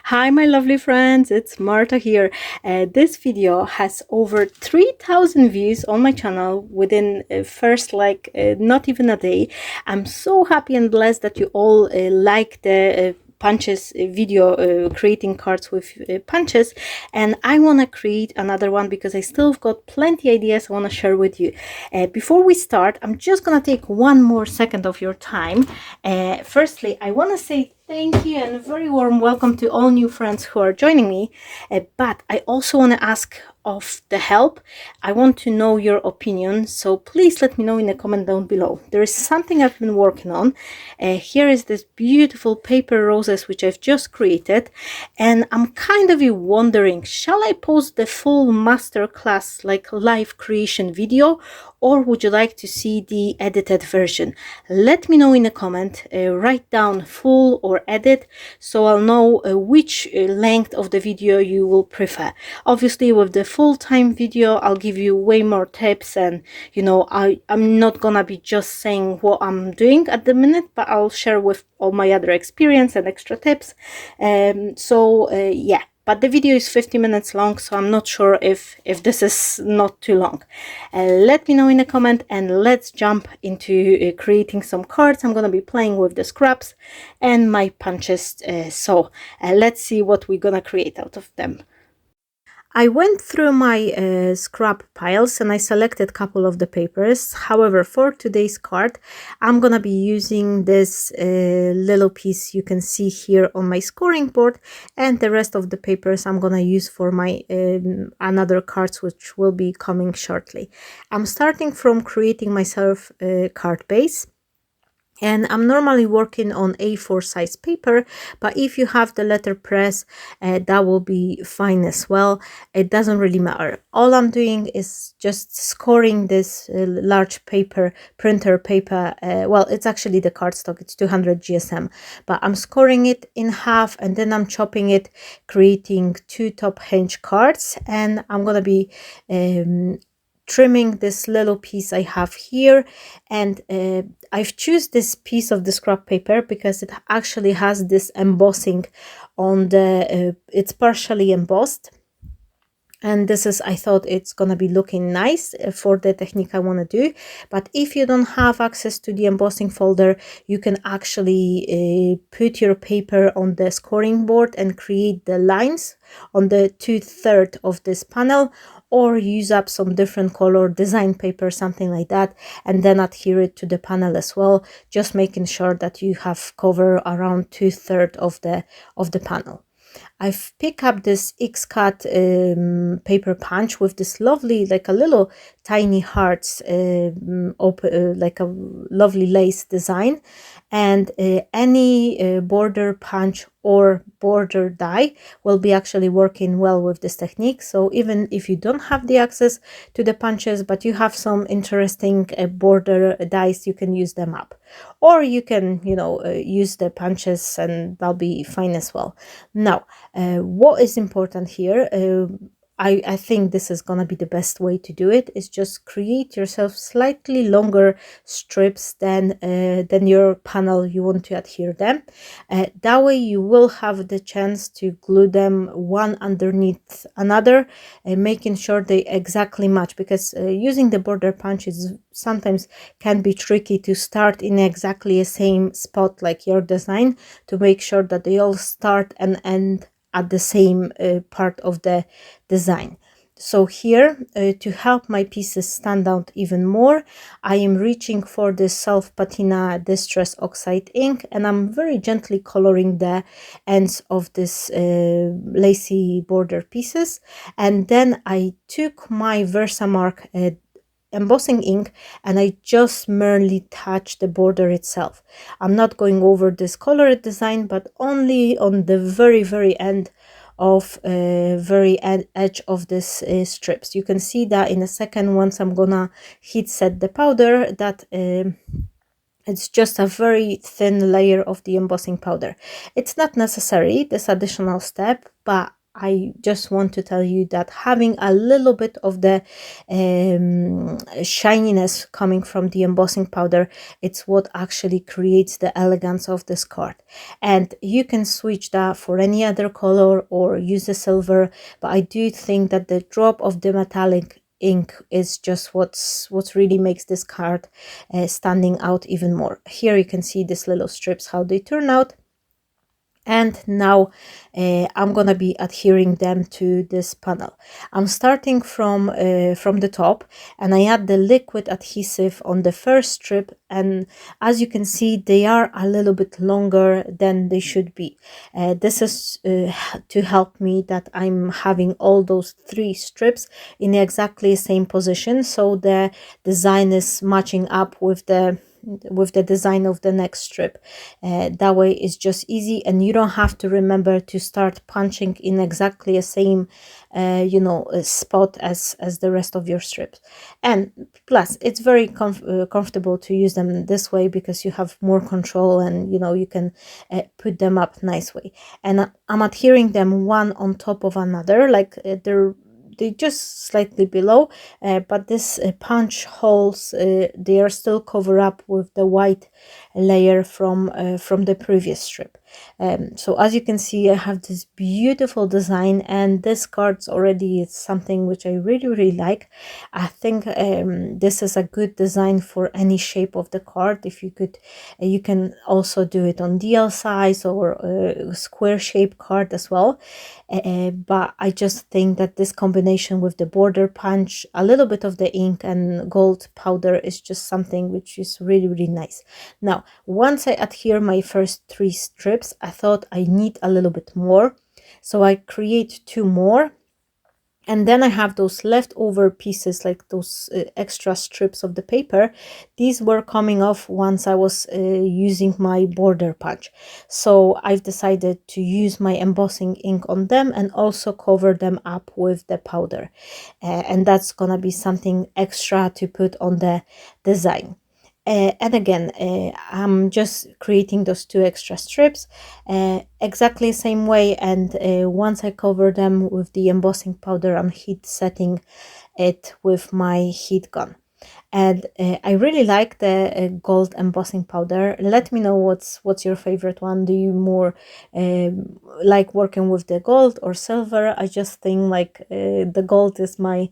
Hi my lovely friends, it's Marta here. This video has over 3,000 views on my channel within first not even a day. I'm so happy and blessed that you all like the punches video, creating cards with punches, and I want to create another one because I still got plenty ideas I want to share with you. Before we start, I'm just gonna take one more second of your time. Firstly, I want to say thank you and a very warm welcome to all new friends who are joining me. But I also want to ask of the help. I want to know your opinion, so please let me know in the comment down below. There is something I've been working on. Here is this beautiful paper roses which I've just created, and I'm kind of wondering, shall I post the full masterclass like live creation video, or would you like to see the edited version? Let me know in a comment. Write down full or edit, so I'll know which length of the video you will prefer. Obviously with the full-time video I'll give you way more tips, and I'm not gonna be just saying what I'm doing at the minute, but I'll share with all my other experience and extra tips. Yeah, but the video is 50 minutes long, so I'm not sure if this is not too long. Let me know in a comment, and let's jump into creating some cards. I'm gonna be playing with the scraps and my punches, let's see what we're gonna create out of them. I went through my scrap piles and I selected a couple of the papers. However, for today's card, I'm gonna be using this little piece you can see here on my scoring board, and the rest of the papers I'm gonna use for my another cards which will be coming shortly. I'm starting from creating myself a card base. And I'm normally working on A4 size paper, but if you have the letterpress, that will be fine as well. It doesn't really matter. All I'm doing is just scoring this large paper, printer paper. Well, it's actually the cardstock, it's 200 GSM, but I'm scoring it in half and then I'm chopping it, creating two top hinge cards, and I'm gonna be trimming this little piece I have here. And I've chosen this piece of the scrap paper because it actually has this embossing on the it's partially embossed, and this is, I thought it's gonna be looking nice for the technique I want to do. But if you don't have access to the embossing folder, you can actually put your paper on the scoring board and create the lines on the 2/3 of this panel, or use up some different color design paper, something like that, and then adhere it to the panel as well, just making sure that you have cover around 2/3 of the panel. I've picked up this X-Cut paper punch with this lovely, like a little tiny hearts, like a lovely lace design, and any border punch or border die will be actually working well with this technique. So even if you don't have the access to the punches, but you have some interesting border dies, you can use them up, or you can use the punches and that'll be fine as well. Now what is important here, I think this is gonna be the best way to do it, is just create yourself slightly longer strips than your panel you want to adhere them. That way you will have the chance to glue them one underneath another, making sure they exactly match, because using the border punches sometimes can be tricky to start in exactly the same spot like your design, to make sure that they all start and end at the same part of the design. So here, to help my pieces stand out even more, I am reaching for this self patina distress oxide ink, and I'm very gently coloring the ends of this lacy border pieces. And then I took my Versamark embossing ink and I just merely touch the border itself. I'm not going over this colored design, but only on the very end of edge of this strips. You can see that in a second once I'm gonna heat set the powder, that it's just a very thin layer of the embossing powder. It's not necessary, this additional step, but I just want to tell you that having a little bit of the shininess coming from the embossing powder, it's what actually creates the elegance of this card. And you can switch that for any other color or use a silver, but I do think that the drop of the metallic ink is just what's really makes this card standing out even more. Here you can see these little strips, how they turn out. And now I'm gonna be adhering them to this panel. I'm starting from the top, and I add the liquid adhesive on the first strip, and as you can see, they are a little bit longer than they should be. This is to help me that I'm having all those 3 strips in exactly the same position, so the design is matching up with the design of the next strip. That way it's just easy, and you don't have to remember to start punching in exactly the same spot as the rest of your strips. And plus it's very comfortable to use them this way, because you have more control, and you can put them up nice way. And I'm adhering them one on top of another, like they just slightly below, but this punch holes, they are still covered up with the white layer from the previous strip. So as you can see, I have this beautiful design, and this card's already is something which I really like. I think this is a good design for any shape of the card. If you could, you can also do it on DL size or square shape card as well. But I just think that this combination with the border punch, a little bit of the ink and gold powder is just something which is really nice. Now, once I adhere my first 3 strips, I thought I need a little bit more, so I create 2 more. And then I have those leftover pieces, like those extra strips of the paper. These were coming off once I was using my border punch. So I've decided to use my embossing ink on them and also cover them up with the powder. And that's gonna be something extra to put on the design. And again, I'm just creating those 2 extra strips exactly same way, and once I cover them with the embossing powder, I'm heat setting it with my heat gun. And I really like the gold embossing powder. Let me know what's your favorite one. Do you more like working with the gold or silver? I just think like the gold is my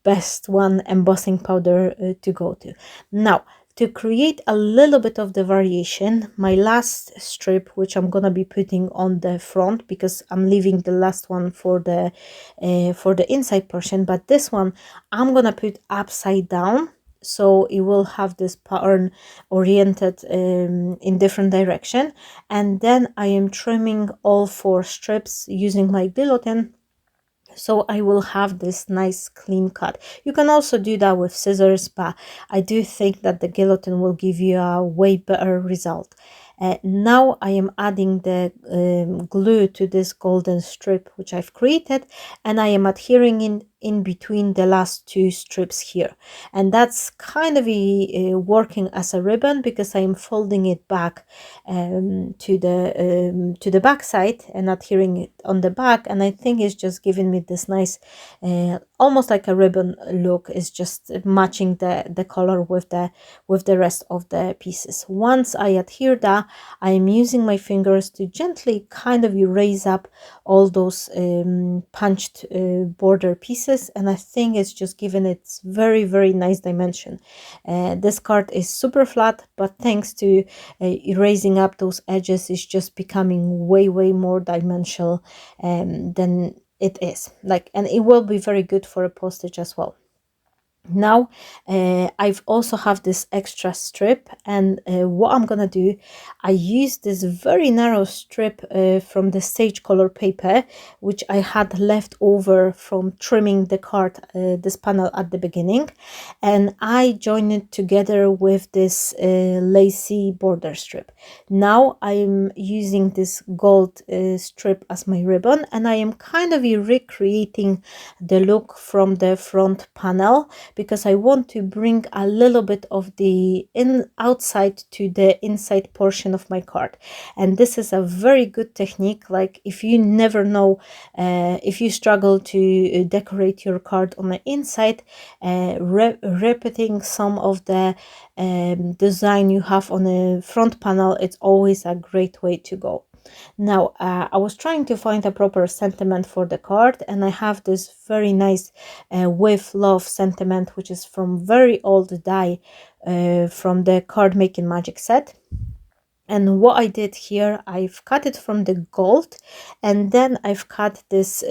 best one embossing powder to go to. Now, to create a little bit of the variation, my last strip, which I'm gonna be putting on the front, because I'm leaving the last one for the inside portion, but this one I'm gonna put upside down, so it will have this pattern oriented in different direction. And then I am trimming all 4 strips using my guillotine, so I will have this nice clean cut. You can also do that with scissors, but I do think that the guillotine will give you a way better result. Now I am adding the glue to this golden strip which I've created, and I am adhering in between the last 2 strips here, and that's kind of working as a ribbon, because I'm folding it back to the back side and adhering it on the back, and I think it's just giving me this nice almost like a ribbon look. Is just matching the color with the rest of the pieces. Once I adhere that, I am using my fingers to gently kind of erase up all those punched border pieces, and I think it's just giving it very nice dimension. This card is super flat, but thanks to erasing up those edges, it's just becoming way more dimensional than it is. Like, and it will be very good for a postage as well. Now I've also have this extra strip, and what I'm gonna do, I use this very narrow strip from the sage color paper which I had left over from trimming the card, this panel at the beginning, and I join it together with this lacy border strip. Now I'm using this gold strip as my ribbon, and I am kind of recreating the look from the front panel, because I want to bring a little bit of the outside to the inside portion of my card. And this is a very good technique. Like if you never know, if you struggle to decorate your card on the inside, repeating some of the design you have on the front panel, it's always a great way to go. Now, I was trying to find a proper sentiment for the card, and I have this very nice with love sentiment, which is from very old die from the card making magic set. And what I did here, I've cut it from the gold, and then I've cut this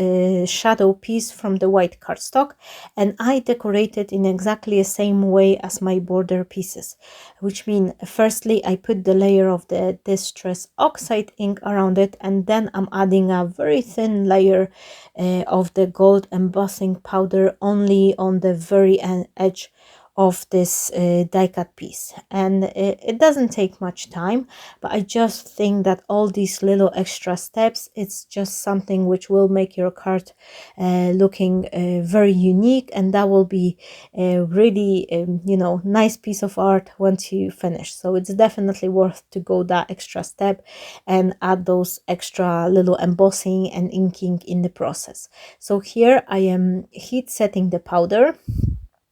shadow piece from the white cardstock, and I decorated in exactly the same way as my border pieces, which means firstly I put the layer of the distress oxide ink around it, and then I'm adding a very thin layer of the gold embossing powder only on the very edge of this die cut piece. And it doesn't take much time, but I just think that all these little extra steps, it's just something which will make your card looking very unique, and that will be a really you know, nice piece of art once you finish. So it's definitely worth to go that extra step and add those extra little embossing and inking in the process. So here I am heat setting the powder.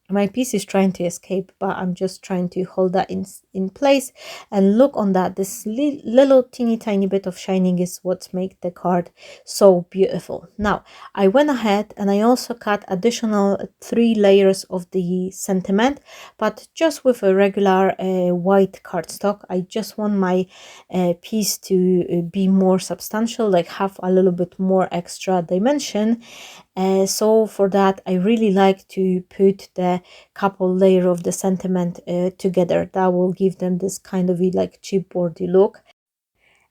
My piece is trying to escape, but I'm just trying to hold that in place. And look on that, this little teeny tiny bit of shining is what makes the card so beautiful. Now I went ahead and I also cut additional 3 layers of the sentiment, but just with a regular white cardstock. I just want my piece to be more substantial, like have a little bit more extra dimension. So for that, I really like to put the couple layer of the sentiment together. That will give them this kind of like chipboardy look.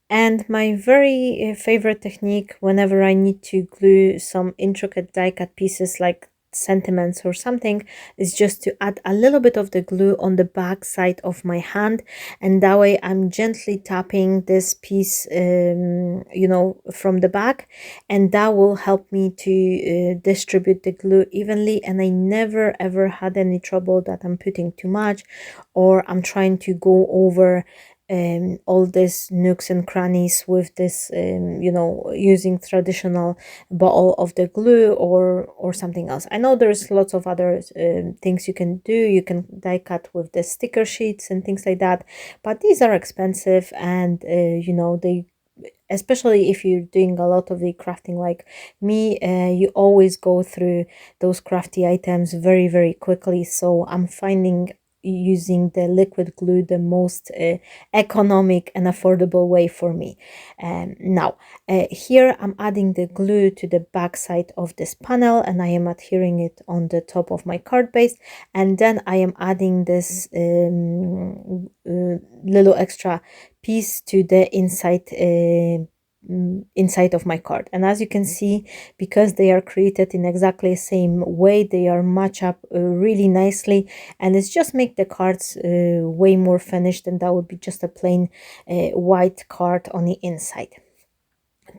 And my very favorite technique whenever I need to glue some intricate die cut pieces like sentiments or something is just to add a little bit of the glue on the back side of my hand, and that way I'm gently tapping this piece you know, from the back, and that will help me to distribute the glue evenly. And I never ever had any trouble that I'm putting too much or I'm trying to go over all these nooks and crannies with this you know, using traditional bottle of the glue or something else. I know there's lots of other things you can do. You can die cut with the sticker sheets and things like that, but these are expensive, and you know, they, especially if you're doing a lot of the crafting like me, you always go through those crafty items very, very quickly. So I'm finding using the liquid glue the most economic and affordable way for me. Now here I'm adding the glue to the back side of this panel, and I am adhering it on the top of my card base, and then I am adding this little extra piece to the inside of my card. And as you can see, because they are created in exactly the same way, they are match up really nicely, and it's just make the cards way more finished, and that would be just a plain white card on the inside.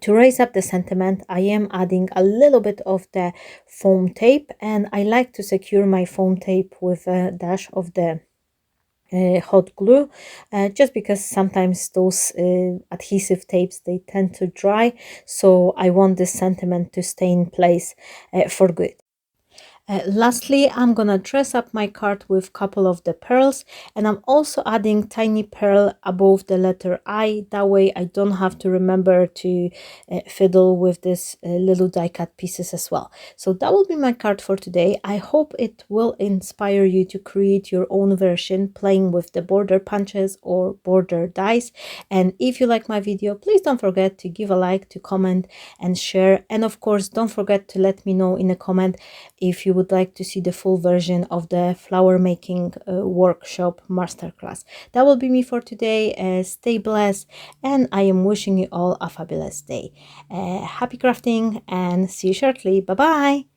To raise up the sentiment, I am adding a little bit of the foam tape, and I like to secure my foam tape with a dash of the hot glue, just because sometimes those adhesive tapes, they tend to dry, so I want this sentiment to stay in place for good. Lastly, I'm gonna dress up my card with a couple of the pearls, and I'm also adding tiny pearl above the letter I. That way I don't have to remember to fiddle with this little die cut pieces as well. So that will be my card for today. I hope it will inspire you to create your own version playing with the border punches or border dies. And if you like my video, please don't forget to give a like, to comment and share, and of course don't forget to let me know in a comment if you would like to see the full version of the flower making workshop masterclass. That will be me for today. Stay blessed, and I am wishing you all a fabulous day. Happy crafting, and see you shortly. Bye bye.